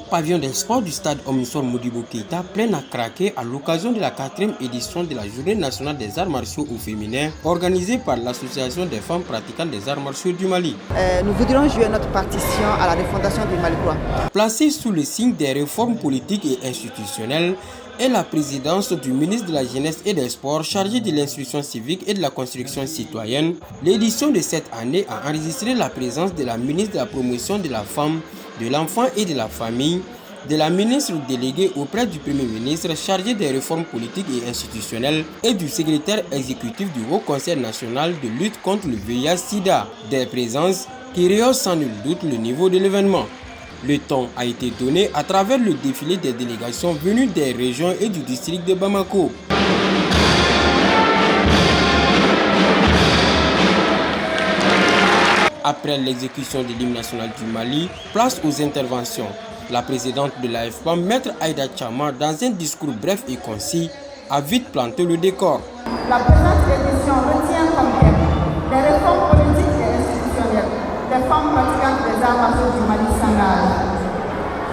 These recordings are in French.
pavillon des sports du stade Omnisport Modibo Keïta plein à craquer à l'occasion de la 4e édition de la Journée nationale des arts martiaux au féminin organisée par l'Association des femmes pratiquantes des arts martiaux du Mali. Nous voudrions jouer notre partition à la refondation du Mali. Placée sous le signe des réformes politiques et institutionnelles, et la présidence du ministre de la Jeunesse et des Sports chargé de l'instruction civique et de la construction citoyenne, l'édition de cette année a enregistré la présence de la ministre de la Promotion de la Femme, de l'Enfant et de la Famille, de la ministre déléguée auprès du Premier ministre chargé des réformes politiques et institutionnelles et du secrétaire exécutif du Haut Conseil national de lutte contre le VIH-Sida, des présences qui rehaussent sans nul doute le niveau de l'événement. Le ton a été donné à travers le défilé des délégations venues des régions et du district de Bamako. Après l'exécution de l'hymne national du Mali, place aux interventions. La présidente de l'AFPA, Maître Aïda Chama, dans un discours bref et concis, a vite planté le décor. La présente édition retient comme thème des réformes politiques et institutionnelles des femmes pratiquantes des arts martiaux du Mali s'engagent.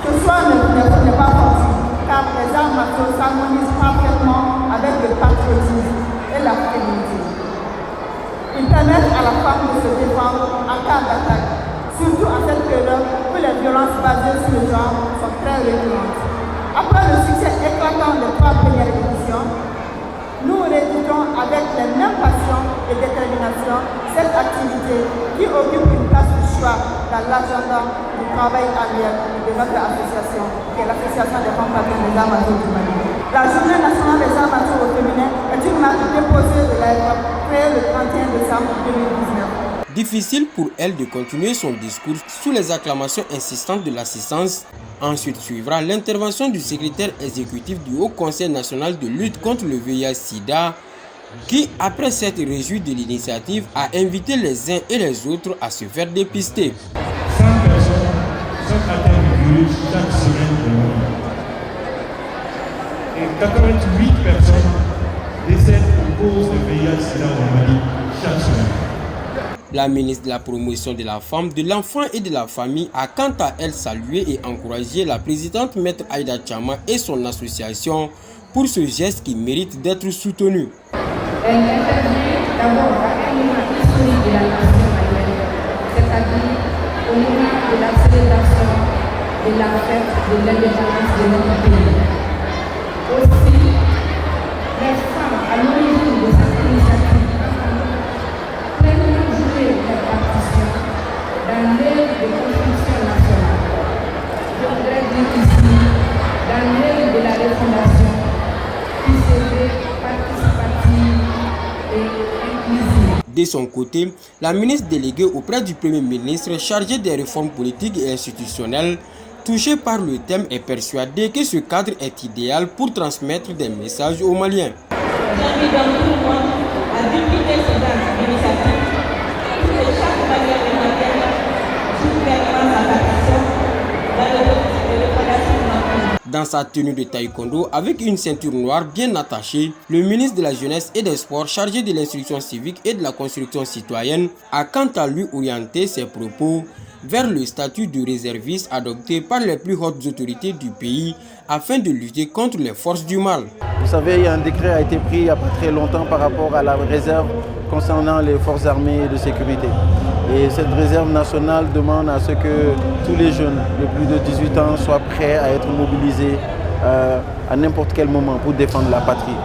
Ce soir n'est pas facile, car les arts martiaux s'harmonisent parfaitement avec le patriotisme et la féminité. Ils permettent à la femme de se défendre en cas d'attaque, surtout en cette période où les violences basées sur le genre sont très récurrentes. Après le succès éclatant des 3 premières éditions, nous rééditons avec les mêmes passions et détermination cette activité qui occupe une place de choix dans l'agenda du travail annuel de notre association, qui est l'Association des femmes pratiquantes des arts martiaux du Mali. La Journée nationale des arts martiaux au féminin est une marque déposée de l'AFPA créée le 31 décembre 2019. Difficile pour elle de continuer son discours sous les acclamations insistantes de l'assistance. Ensuite suivra l'intervention du secrétaire exécutif du Haut Conseil national de lutte contre le VIH-Sida qui, après s'être réjoui de l'initiative, a invité les uns et les autres à se faire dépister. 100 personnes sont atteintes du virus chaque semaine au monde. Et 88 personnes décèdent à cause de VIH-Sida au Mali chaque semaine. La ministre de la Promotion de la Femme, de l'Enfant et de la Famille a quant à elle salué et encouragé la présidente Maître Aïda Chama et son association pour ce geste qui mérite d'être soutenu. Elle intervient d'abord à un moment historique de la nation malienne, c'est-à-dire au moment de la célébration de la fête de l'indépendance de notre pays. Aussi, les femmes à l'origine de cette initiative ont pleinement joué leur partition dans l'œuvre de construction nationale. Je voudrais dire ici, dans l'œuvre de la refondation, qui se fait participative et inclusive. De son côté, la ministre déléguée auprès du Premier ministre chargée des réformes politiques et institutionnelles, touchée par le thème, est persuadée que ce cadre est idéal pour transmettre des messages aux Maliens. J'invite donc tout le monde à dupliquer ce genre d'initiative pour que chaque Malien et Malienne joue pleinement sa partition dans le politique de refondation de notre pays. Dans sa tenue de taekwondo avec une ceinture noire bien attachée, le ministre de la Jeunesse et des Sports chargé de l'instruction civique et de la construction citoyenne a quant à lui orienté ses propos vers le statut de réserviste adopté par les plus hautes autorités du pays afin de lutter contre les forces du mal. Vous savez, un décret a été pris il n'y a pas très longtemps par rapport à la réserve concernant les forces armées de sécurité. Et cette réserve nationale demande à ce que tous les jeunes de plus de 18 ans soient prêts à être mobilisés à n'importe quel moment pour défendre la patrie.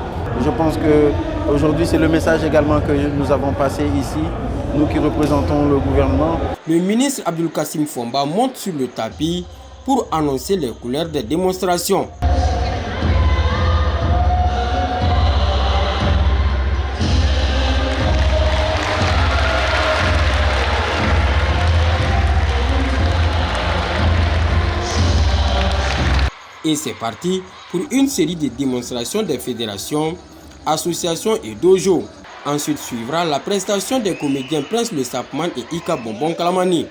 Je pense qu'aujourd'hui, c'est le message également que nous avons passé ici, nous qui représentons le gouvernement. Le ministre Abdoul Kassim Fomba monte sur le tapis pour annoncer les couleurs des démonstrations. Et c'est parti pour une série de démonstrations des fédérations, associations et dojos. Ensuite suivra la prestation des comédiens Prince Le Sapman et Ika Bonbon Kalamani.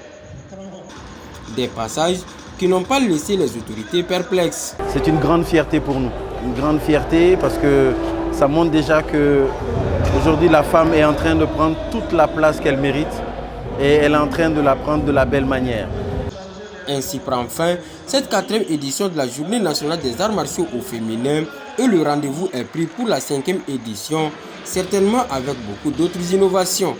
Des passages qui n'ont pas laissé les autorités perplexes. C'est une grande fierté pour nous. Une grande fierté parce que ça montre déjà que aujourd'hui la femme est en train de prendre toute la place qu'elle mérite et elle est en train de la prendre de la belle manière. Ainsi prend fin cette 4e édition de la Journée nationale des arts martiaux au féminin et le rendez-vous est pris pour la 5e édition, certainement avec beaucoup d'autres innovations.